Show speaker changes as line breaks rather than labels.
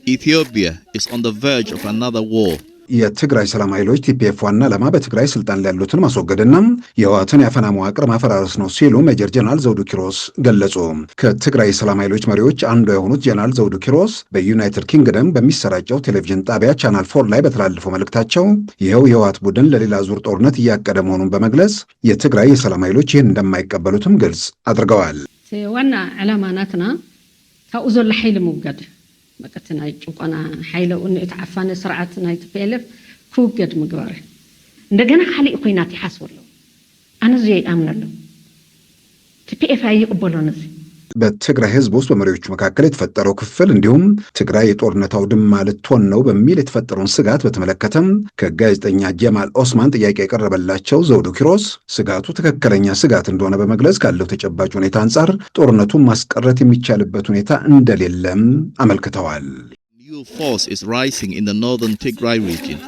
Ethiopia is on the verge of another war.
የትግራይ ሰላም ኃይሎች ቲፒኤፍ ዋና ዓላማ በትግራይ ስልጣን ላይ ያሉትን ማስወገድና የህወሓትን ያፈና መዋቅር ማፈራረስ ነው ሲሉ ሜጀር ጀነራል ዘውዱ ኪሮስ ገለጹ። ከትግራይ ሰላም ኃይሎች መሪዎች አንዱ የሆኑት ጀነራል ዘውዱ ኪሮስ በዩናይትድ ኪንግደም በሚሰራጨው ቴሌቪዥን ጣቢያ ቻናል 4 ላይ በተላለፈው መልእክታቸው ይኸው የህወሓት ቡድን ለሌላ ዙር ጦርነት እያቀደ መሆኑን በመግለጽ የትግራይ የሰላም ኃይሎች ይህን እንደማይቀበሉትም ግልጽ አድርገዋል።
ዋና ዓላማ ናትና ካብኡ ዘሎ ኃይል ምውጋድ መቀተና ጭቆና ኃይለው እንእታፋነ ስርዓትና ይተፈለፍ ኩገድ ምግባር እንደገና ኻሊእ ኮይናት ይሓስበሉ አነ ዘይ አምናለሁ ቲፒኤፍ አይቀበሉን።
በትግራይ ህዝብ ውስጥ በመሪዎቹ መካከል የተፈጠረው ክፍል እንዲሁም ትግራይ የጦርነት አውድማ ልትሆን ነው በሚል የተፈጠረውን ስጋት በተመለከተም ከጋዜጠኛ ጀማል ኦስማን ጥያቄ የቀረበላቸው ዘውዱ ኪሮስ ስጋቱ ትክክለኛ ስጋት እንደሆነ በመግለጽ ካለው ተጨባጭ ሁኔታ አንጻር ጦርነቱን ማስቀረት የሚቻልበት ሁኔታ እንደሌለም አመልክተዋል።
New force is rising in the northern Tigray region.